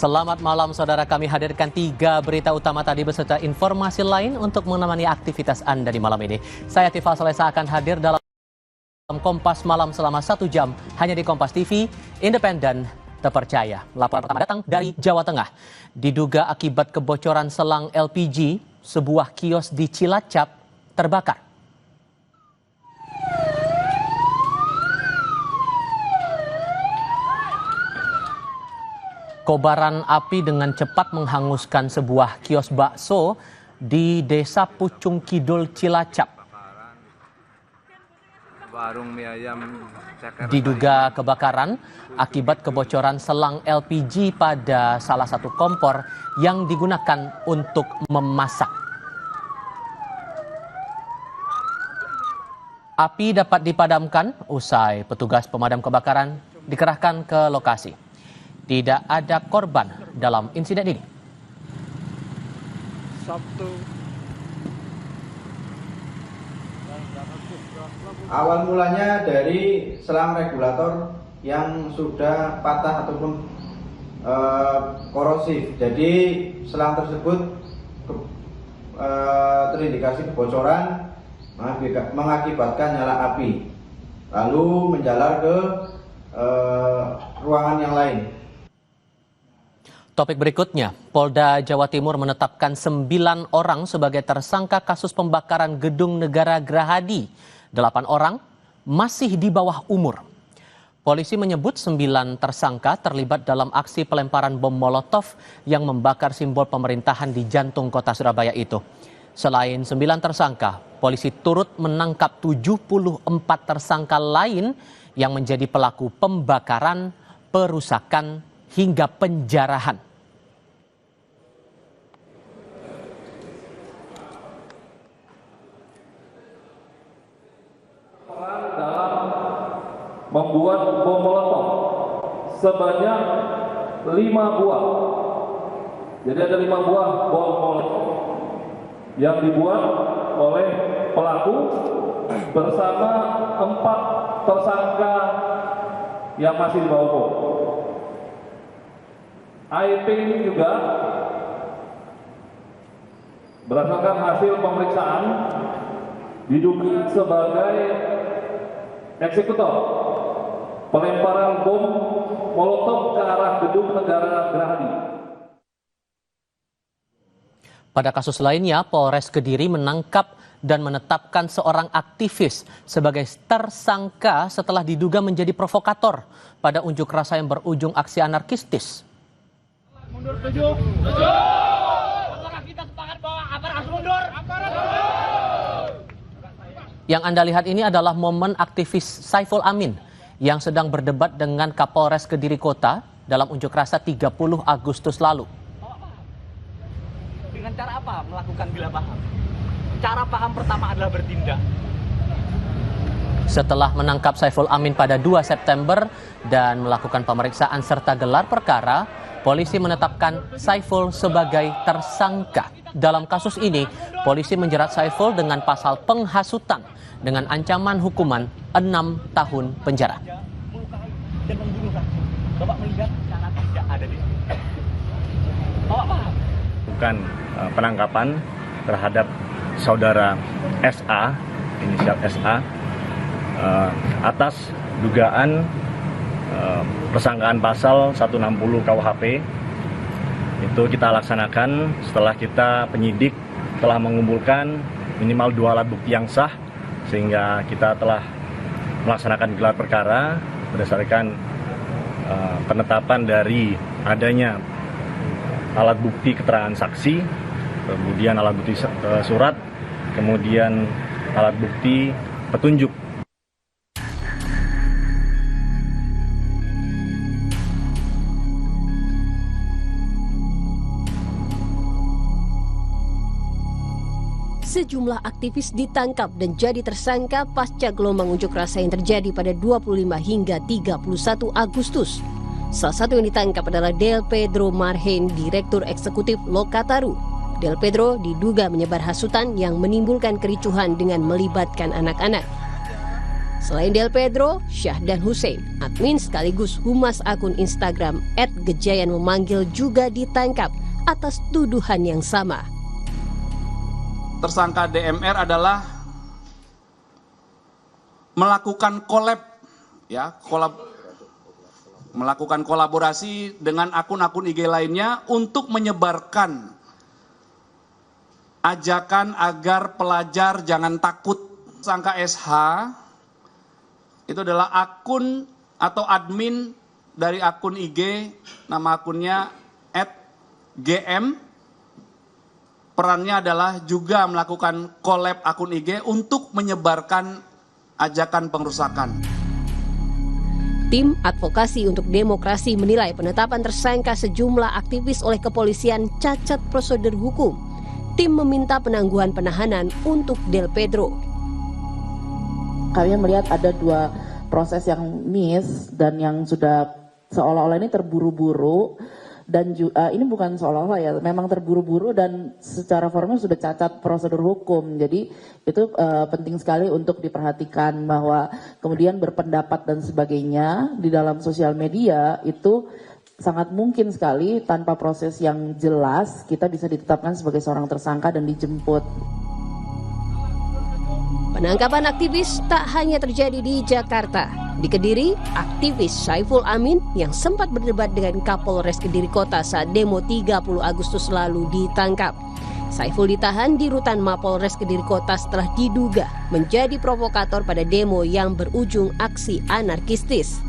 Selamat malam saudara, kami hadirkan 3 berita utama tadi beserta informasi lain untuk menemani aktivitas Anda di malam ini. Saya Tifa Solesa akan hadir dalam Kompas Malam selama 1 jam hanya di Kompas TV, independen, terpercaya. Laporan pertama datang dari Jawa Tengah. Diduga akibat kebocoran selang LPG, sebuah kios di Cilacap terbakar. Kobaran api dengan cepat menghanguskan sebuah kios bakso di Desa Pucung Kidul, Cilacap. Diduga kebakaran akibat kebocoran selang LPG pada salah satu kompor yang digunakan untuk memasak. Api dapat dipadamkan usai petugas pemadam kebakaran dikerahkan ke lokasi. Tidak ada korban dalam insiden ini. Awal mulanya dari selang regulator yang sudah patah ataupun korosif. Jadi selang tersebut terindikasi kebocoran mengakibatkan nyala api. Lalu menjalar ke ruangan yang lain. Topik berikutnya, Polda Jawa Timur menetapkan 9 orang sebagai tersangka kasus pembakaran Gedung Negara Gerahadi. 8 orang masih di bawah umur. Polisi menyebut 9 tersangka terlibat dalam aksi pelemparan bom Molotov yang membakar simbol pemerintahan di jantung kota Surabaya itu. Selain 9 tersangka, polisi turut menangkap 74 tersangka lain yang menjadi pelaku pembakaran, perusakan, hingga penjarahan. Membuat bom Molotov sebanyak 5 buah. Jadi ada 5 buah bom Molotov yang dibuat oleh pelaku bersama 4 tersangka yang masih di bawah umur. AIP ini juga berdasarkan hasil pemeriksaan diduga sebagai eksekutor pelemparan bom Molotov ke arah Gedung Negara Gerahadi. Pada kasus lainnya, Polres Kediri menangkap dan menetapkan seorang aktivis sebagai tersangka setelah diduga menjadi provokator pada unjuk rasa yang berujung aksi anarkistis. Mundur, setuju? Setuju! Apakah kita sepakat bahwa aparat harus mundur? Aparat mundur! Yang Anda lihat ini adalah momen aktivis Saiful Amin yang sedang berdebat dengan Kapolres Kediri Kota dalam unjuk rasa 30 Agustus lalu. Dengan cara apa melakukan bila paham? Cara paham pertama adalah bertindak. Setelah menangkap Saiful Amin pada 2 September dan melakukan pemeriksaan serta gelar perkara, polisi menetapkan Saiful sebagai tersangka. Dalam kasus ini, polisi menjerat Saiful dengan pasal penghasutan dengan ancaman hukuman 6 tahun penjara. Dan membunuh langsung. Bapak melihat cara tidak ada di sini. Bapak paham? Bukan penangkapan terhadap saudara SA, inisial SA, atas dugaan persangkaan pasal 160 KUHP. Itu kita laksanakan setelah kita penyidik telah mengumpulkan minimal 2 alat bukti yang sah, sehingga kita telah melaksanakan gelar perkara berdasarkan penetapan dari adanya alat bukti keterangan saksi, kemudian alat bukti surat, kemudian alat bukti petunjuk. Sejumlah aktivis ditangkap dan jadi tersangka pasca gelombang unjuk rasa yang terjadi pada 25 hingga 31 Agustus. Salah satu yang ditangkap adalah Del Pedro Marhen, Direktur Eksekutif Lokataru. Del Pedro diduga menyebar hasutan yang menimbulkan kericuhan dengan melibatkan anak-anak. Selain Del Pedro, Syahdan Hussein, admin sekaligus humas akun Instagram @gejayan memanggil juga ditangkap atas tuduhan yang sama. Tersangka DMR adalah melakukan melakukan kolaborasi dengan akun-akun IG lainnya untuk menyebarkan ajakan agar pelajar jangan takut. Tersangka SH itu adalah akun atau admin dari akun IG, nama akunnya @gm. Perannya adalah juga melakukan collab akun IG untuk menyebarkan ajakan pengerusakan. Tim Advokasi untuk Demokrasi menilai penetapan tersangka sejumlah aktivis oleh kepolisian cacat prosedur hukum. Tim meminta penangguhan penahanan untuk Del Pedro. Kami melihat ada dua proses yang miss dan yang sudah seolah-olah ini terburu-buru, dan ini bukan seolah-olah ya, memang terburu-buru dan secara formal sudah cacat prosedur hukum. Jadi itu penting sekali untuk diperhatikan bahwa kemudian berpendapat dan sebagainya di dalam sosial media itu sangat mungkin sekali tanpa proses yang jelas kita bisa ditetapkan sebagai seorang tersangka dan dijemput. Penangkapan aktivis tak hanya terjadi di Jakarta. Di Kediri, aktivis Saiful Amin yang sempat berdebat dengan Kapolres Kediri Kota saat demo 30 Agustus lalu ditangkap. Saiful ditahan di rutan Mapolres Kediri Kota setelah diduga menjadi provokator pada demo yang berujung aksi anarkistis.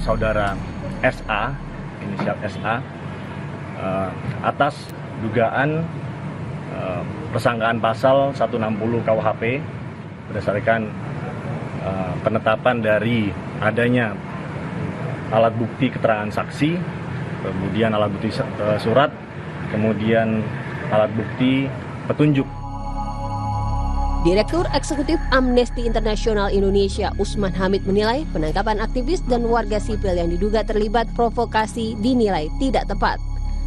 Saudara SA, inisial SA, atas dugaan persangkaan pasal 160 KUHP berdasarkan penetapan dari adanya alat bukti keterangan saksi, kemudian alat bukti surat, kemudian alat bukti petunjuk. Direktur Eksekutif Amnesty International Indonesia Usman Hamid menilai penangkapan aktivis dan warga sipil yang diduga terlibat provokasi dinilai tidak tepat.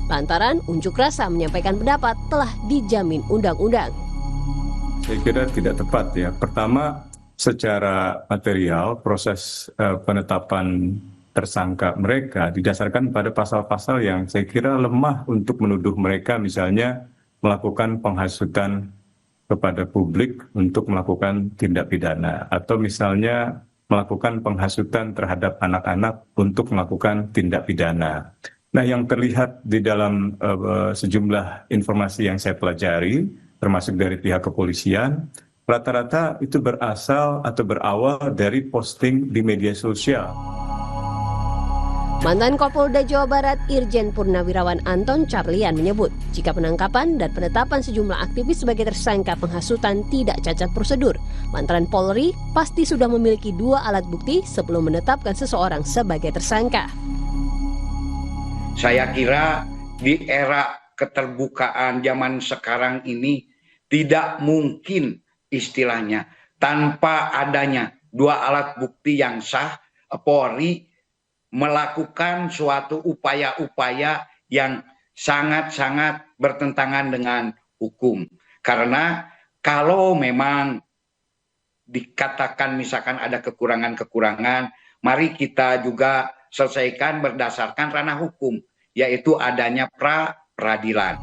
Lantaran unjuk rasa menyampaikan pendapat telah dijamin undang-undang. Saya kira tidak tepat ya. Pertama, secara material proses penetapan tersangka mereka didasarkan pada pasal-pasal yang saya kira lemah untuk menuduh mereka misalnya melakukan penghasutan kepada publik untuk melakukan tindak pidana atau misalnya melakukan penghasutan terhadap anak-anak untuk melakukan tindak pidana. Nah, yang terlihat di dalam sejumlah informasi yang saya pelajari, termasuk dari pihak kepolisian, rata-rata itu berasal atau berawal dari posting di media sosial. Mantan Kapolda Jawa Barat Irjen Purnawirawan Anton Carlian menyebut jika penangkapan dan penetapan sejumlah aktivis sebagai tersangka penghasutan tidak cacat prosedur, lantaran Polri pasti sudah memiliki 2 alat bukti sebelum menetapkan seseorang sebagai tersangka. Saya kira di era keterbukaan zaman sekarang ini tidak mungkin istilahnya tanpa adanya 2 alat bukti yang sah, Polri melakukan suatu upaya-upaya yang sangat-sangat bertentangan dengan hukum. Karena kalau memang dikatakan misalkan ada kekurangan-kekurangan, mari kita juga selesaikan berdasarkan ranah hukum, yaitu adanya pra-peradilan.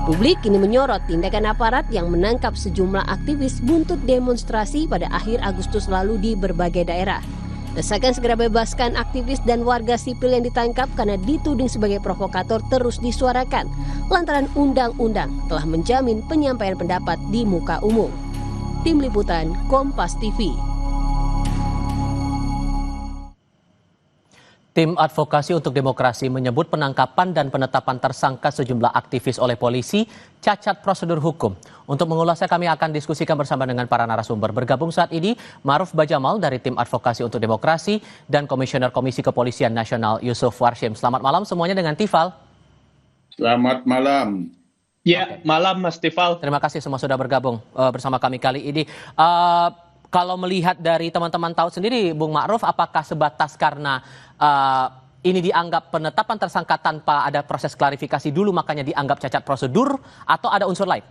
Publik kini menyorot tindakan aparat yang menangkap sejumlah aktivis buntut demonstrasi pada akhir Agustus lalu di berbagai daerah. Desakan segera bebaskan aktivis dan warga sipil yang ditangkap karena dituding sebagai provokator terus disuarakan, lantaran undang-undang telah menjamin penyampaian pendapat di muka umum. Tim Liputan Kompas TV. Tim Advokasi untuk Demokrasi menyebut penangkapan dan penetapan tersangka sejumlah aktivis oleh polisi cacat prosedur hukum. Untuk mengulasnya kami akan diskusikan bersama dengan para narasumber. Bergabung saat ini Ma'ruf Bajamal dari Tim Advokasi untuk Demokrasi dan Komisioner Komisi Kepolisian Nasional Yusuf Warshim. Selamat malam semuanya dengan Tifal. Selamat malam. Ya, malam Mas Tifal. Terima kasih semua sudah bergabung bersama kami kali ini. Kalau melihat dari teman-teman tahu sendiri, Bung Ma'ruf, apakah sebatas karena ini dianggap penetapan tersangka tanpa ada proses klarifikasi dulu makanya dianggap cacat prosedur atau ada unsur lain?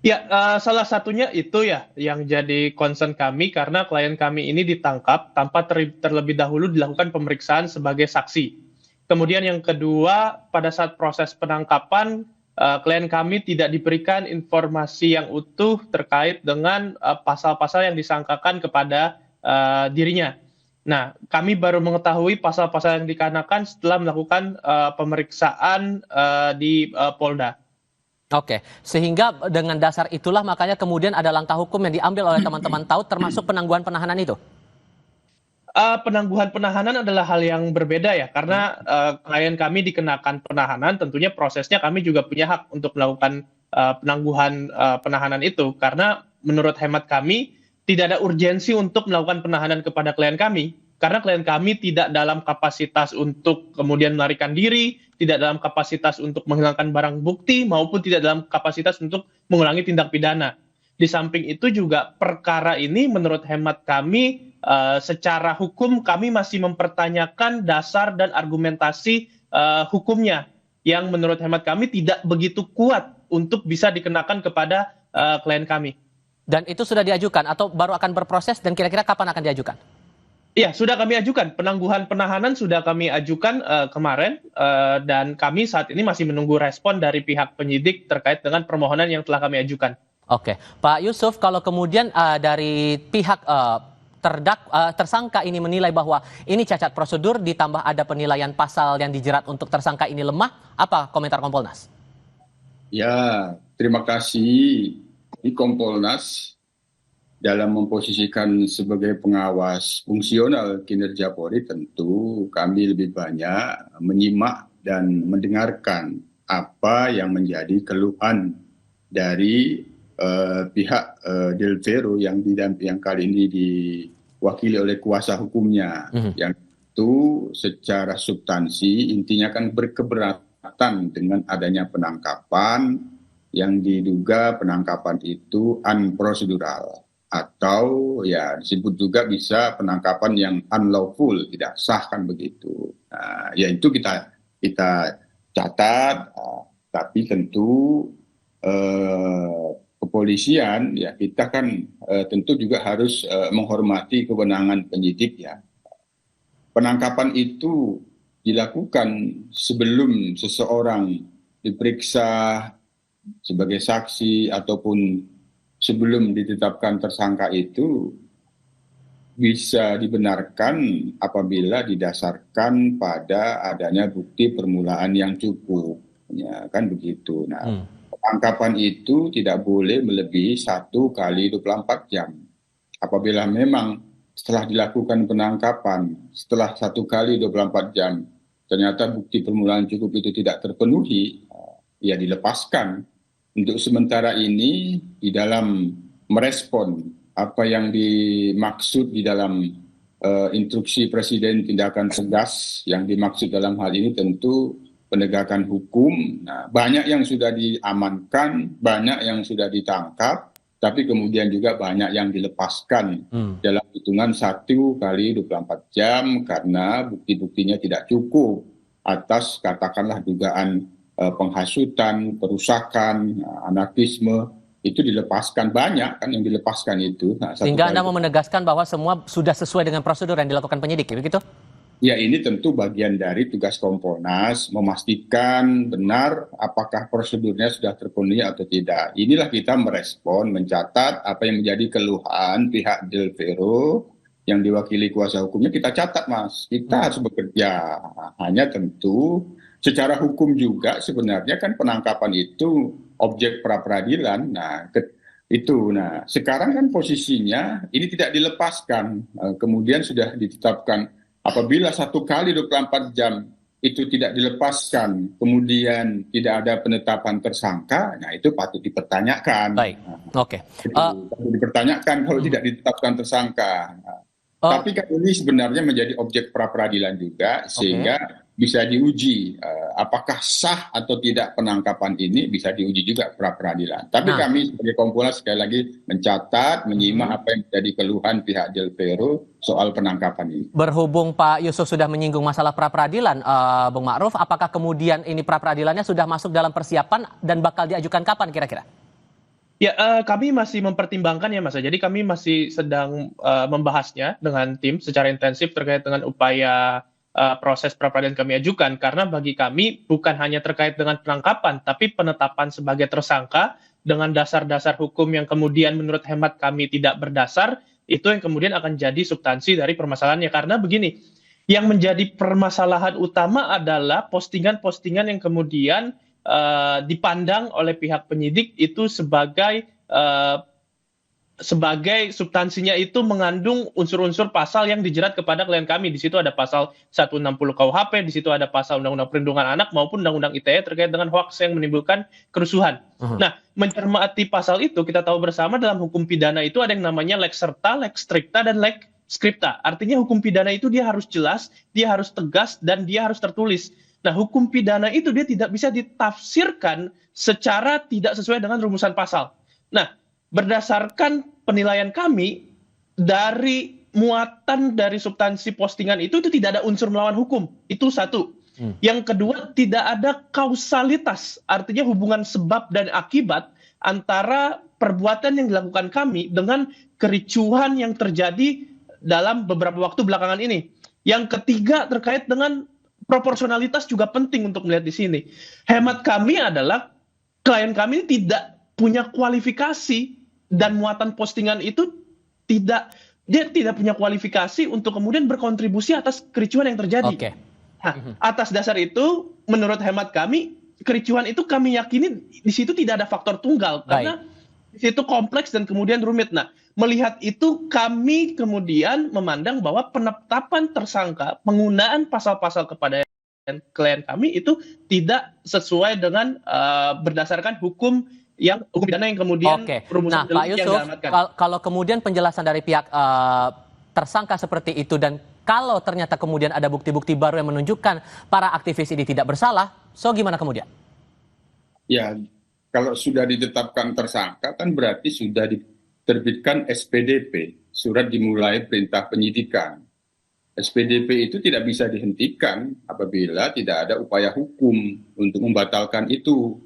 Ya, salah satunya itu ya yang jadi concern kami karena klien kami ini ditangkap tanpa terlebih dahulu dilakukan pemeriksaan sebagai saksi. Kemudian yang kedua, pada saat proses penangkapan, klien kami tidak diberikan informasi yang utuh terkait dengan pasal-pasal yang disangkakan kepada dirinya. Nah, kami baru mengetahui pasal-pasal yang dikenakan setelah melakukan pemeriksaan di Polda. Oke, sehingga dengan dasar itulah makanya kemudian ada langkah hukum yang diambil oleh teman-teman TAUT termasuk penangguhan penahanan itu? Penangguhan penahanan adalah hal yang berbeda ya, karena klien kami dikenakan penahanan, tentunya prosesnya kami juga punya hak untuk melakukan penangguhan penahanan itu, karena menurut hemat kami tidak ada urgensi untuk melakukan penahanan kepada klien kami, karena klien kami tidak dalam kapasitas untuk kemudian melarikan diri, tidak dalam kapasitas untuk menghilangkan barang bukti, maupun tidak dalam kapasitas untuk mengulangi tindak pidana. Di samping itu juga perkara ini menurut hemat kami secara hukum kami masih mempertanyakan dasar dan argumentasi hukumnya yang menurut hemat kami tidak begitu kuat untuk bisa dikenakan kepada klien kami. Dan itu sudah diajukan atau baru akan berproses dan kira-kira kapan akan diajukan? Iya, sudah kami ajukan. Penangguhan penahanan sudah kami ajukan kemarin dan kami saat ini masih menunggu respon dari pihak penyidik terkait dengan permohonan yang telah kami ajukan. Oke, Pak Yusuf, kalau kemudian dari pihak tersangka ini menilai bahwa ini cacat prosedur ditambah ada penilaian pasal yang dijerat untuk tersangka ini lemah, apa komentar Kompolnas? Ya, terima kasih. Di Kompolnas dalam memposisikan sebagai pengawas fungsional kinerja Polri tentu kami lebih banyak menyimak dan mendengarkan apa yang menjadi keluhan dari pihak Delvero yang kali ini diwakili oleh kuasa hukumnya. Yang itu secara substansi intinya kan berkeberatan dengan adanya penangkapan yang diduga penangkapan itu unprocedural atau ya disebut juga bisa penangkapan yang unlawful, tidak sah kan begitu. Nah, ya itu kita catat, tapi tentu kepolisian ya kita kan tentu juga harus menghormati kewenangan penyidik ya. Penangkapan itu dilakukan sebelum seseorang diperiksa sebagai saksi ataupun sebelum ditetapkan tersangka itu bisa dibenarkan apabila didasarkan pada adanya bukti permulaan yang cukup, ya kan begitu. Nah, penangkapan itu tidak boleh melebihi 1 kali 24 jam. Apabila memang setelah dilakukan penangkapan, setelah 1 kali 24 jam, ternyata bukti permulaan cukup itu tidak terpenuhi, ya dilepaskan. Untuk sementara ini di dalam merespon apa yang dimaksud di dalam instruksi Presiden tindakan tegas, yang dimaksud dalam hal ini tentu penegakan hukum. Nah, banyak yang sudah diamankan, banyak yang sudah ditangkap, tapi kemudian juga banyak yang dilepaskan dalam hitungan 1 kali 24 jam karena bukti-buktinya tidak cukup atas katakanlah dugaan penghasutan, perusakan, anarkisme, itu dilepaskan banyak kan yang dilepaskan itu. Nah, sehingga Anda mau menegaskan bahwa semua sudah sesuai dengan prosedur yang dilakukan penyidik, begitu? Ya, ini tentu bagian dari tugas Kompolnas memastikan benar apakah prosedurnya sudah terpenuhi atau tidak. Inilah kita merespon, mencatat apa yang menjadi keluhan pihak Delvero yang diwakili kuasa hukumnya, kita catat Mas. Kita harus bekerja. Hanya tentu secara hukum juga sebenarnya kan penangkapan itu objek pra-peradilan. Nah, Nah, sekarang kan posisinya ini tidak dilepaskan. Kemudian sudah ditetapkan apabila 1 kali 24 jam itu tidak dilepaskan, kemudian tidak ada penetapan tersangka, nah itu patut dipertanyakan. Baik, oke. Patut dipertanyakan kalau tidak ditetapkan tersangka. Tapi kan ini sebenarnya menjadi objek pra-peradilan juga, sehingga bisa diuji apakah sah atau tidak penangkapan ini, bisa diuji juga pra-peradilan. Tapi kami sebagai Kompolnas sekali lagi mencatat, menyimak apa yang menjadi keluhan pihak Delvero soal penangkapan ini. Berhubung Pak Yusuf sudah menyinggung masalah pra-peradilan, Bung Ma'ruf, apakah kemudian ini pra-peradilannya sudah masuk dalam persiapan dan bakal diajukan kapan kira-kira? Ya, kami masih mempertimbangkan ya Mas. Jadi kami masih sedang membahasnya dengan tim secara intensif terkait dengan upaya proses pra-peradilan kami ajukan. Karena bagi kami bukan hanya terkait dengan penangkapan, tapi penetapan sebagai tersangka dengan dasar-dasar hukum yang kemudian menurut hemat kami tidak berdasar, itu yang kemudian akan jadi substansi dari permasalahannya. Karena begini, yang menjadi permasalahan utama adalah postingan-postingan yang kemudian dipandang oleh pihak penyidik itu sebagai substansinya itu mengandung unsur-unsur pasal yang dijerat kepada klien kami. Di situ ada pasal 160 KUHP, di situ ada pasal Undang-Undang Perlindungan Anak maupun Undang-Undang ITE terkait dengan hoaks yang menimbulkan kerusuhan. Nah, mencermati pasal itu kita tahu bersama dalam hukum pidana itu ada yang namanya lex serta, lex stricta, dan lex scripta. Artinya hukum pidana itu dia harus jelas, dia harus tegas, dan dia harus tertulis. Nah, hukum pidana itu dia tidak bisa ditafsirkan secara tidak sesuai dengan rumusan pasal. Nah, berdasarkan penilaian kami, dari muatan dari substansi postingan itu tidak ada unsur melawan hukum. Itu satu. Yang kedua, tidak ada kausalitas, artinya hubungan sebab dan akibat antara perbuatan yang dilakukan kami dengan kericuhan yang terjadi dalam beberapa waktu belakangan ini. Yang ketiga, terkait dengan proporsionalitas juga penting untuk melihat di sini. Hemat kami adalah klien kami tidak punya kualifikasi dan muatan postingan itu dia tidak punya kualifikasi untuk kemudian berkontribusi atas kericuhan yang terjadi. Nah, atas dasar itu, menurut hemat kami, kericuhan itu kami yakini di situ tidak ada faktor tunggal karena di situ kompleks dan kemudian rumit. Nah, melihat itu kami kemudian memandang bahwa penetapan tersangka, penggunaan pasal-pasal kepada klien kami itu tidak sesuai dengan berdasarkan hukum pidana yang kemudian Nah, Pak Yusuf, kalau kemudian penjelasan dari pihak tersangka seperti itu dan kalau ternyata kemudian ada bukti-bukti baru yang menunjukkan para aktivis ini tidak bersalah, so gimana kemudian? Ya, kalau sudah ditetapkan tersangka kan berarti sudah diterbitkan SPDP, surat dimulai perintah penyidikan. SPDP itu tidak bisa dihentikan apabila tidak ada upaya hukum untuk membatalkan itu.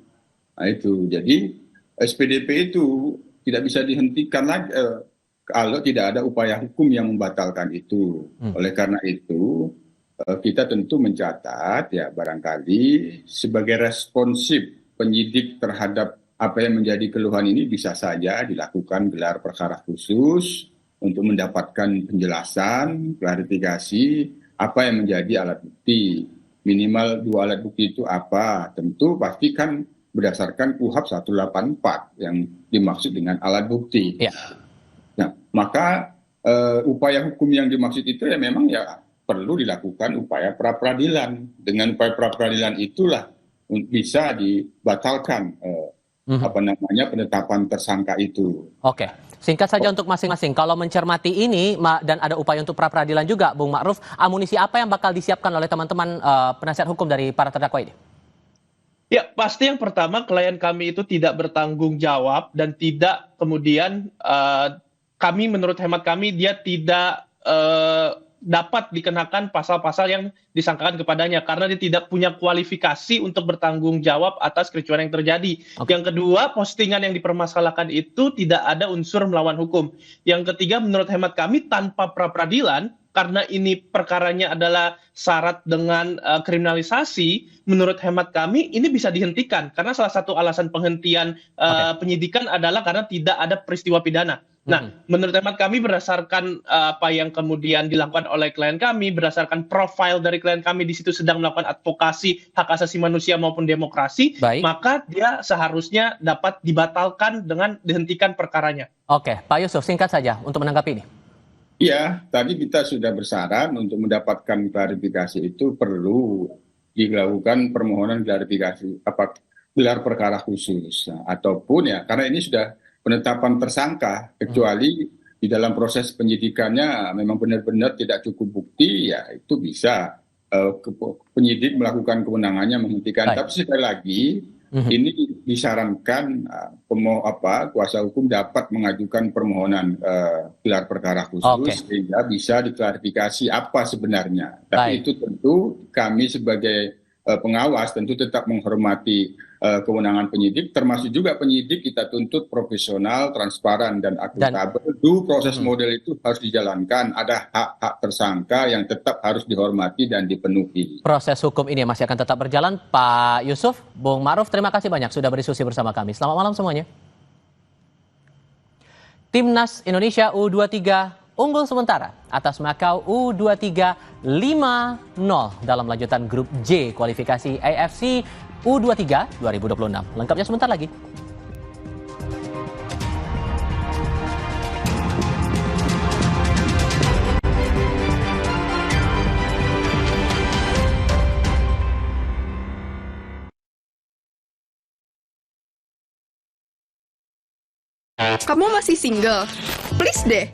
Nah itu, jadi SPDP itu tidak bisa dihentikan lagi kalau tidak ada upaya hukum yang membatalkan itu. Oleh karena itu kita tentu mencatat ya barangkali sebagai responsif penyidik terhadap apa yang menjadi keluhan ini bisa saja dilakukan gelar perkara khusus untuk mendapatkan penjelasan, klarifikasi apa yang menjadi alat bukti. Minimal 2 alat bukti itu apa? Tentu pasti kan berdasarkan KUHP 184 yang dimaksud dengan alat bukti. Nah, maka upaya hukum yang dimaksud itu ya memang ya perlu dilakukan upaya pra-peradilan. Dengan upaya pra-peradilan itulah bisa dibatalkan penetapan tersangka itu. Oke, singkat saja untuk masing-masing. Kalau mencermati ini dan ada upaya untuk pra-peradilan juga, Bung Ma'ruf, amunisi apa yang bakal disiapkan oleh teman-teman penasihat hukum dari para terdakwa ini? Ya, pasti yang pertama klien kami itu tidak bertanggung jawab dan tidak kemudian kami menurut hemat kami dia tidak dapat dikenakan pasal-pasal yang disangkakan kepadanya karena dia tidak punya kualifikasi untuk bertanggung jawab atas kericuhan yang terjadi. Yang kedua, postingan yang dipermasalahkan itu tidak ada unsur melawan hukum. Yang ketiga, menurut hemat kami tanpa pra-peradilan, karena ini perkaranya adalah syarat dengan kriminalisasi, menurut hemat kami ini bisa dihentikan karena salah satu alasan penghentian penyidikan adalah karena tidak ada peristiwa pidana. Nah, menurut hemat kami berdasarkan apa yang kemudian dilakukan oleh klien kami, berdasarkan profil dari klien kami di situ sedang melakukan advokasi hak asasi manusia maupun demokrasi, maka dia seharusnya dapat dibatalkan dengan dihentikan perkaranya. Oke, Pak Yusuf, singkat saja untuk menanggapi ini. Iya, tadi kita sudah bersaran untuk mendapatkan klarifikasi itu perlu dilakukan permohonan klarifikasi gelar perkara khusus ataupun ya karena ini sudah penetapan tersangka kecuali di dalam proses penyidikannya memang benar-benar tidak cukup bukti ya itu bisa penyidik melakukan kewenangannya menghentikan. Tapi sekali lagi ini disarankan kuasa hukum dapat mengajukan permohonan gelar perkara khusus sehingga bisa diklarifikasi apa sebenarnya. Tapi itu tentu kami sebagai pengawas tentu tetap menghormati kewenangan penyidik, termasuk juga penyidik kita tuntut profesional, transparan, dan akuntabel. Proses model itu harus dijalankan, ada hak-hak tersangka yang tetap harus dihormati dan dipenuhi. Proses hukum ini masih akan tetap berjalan. Pak Yusuf, Bung Ma'ruf, terima kasih banyak sudah berdiskusi bersama kami. Selamat malam semuanya. Timnas Indonesia U23 unggul sementara atas Makau U23 5-0 dalam lanjutan grup J kualifikasi AFC U23 2026. Lengkapnya sebentar lagi. Kamu masih single? Please deh,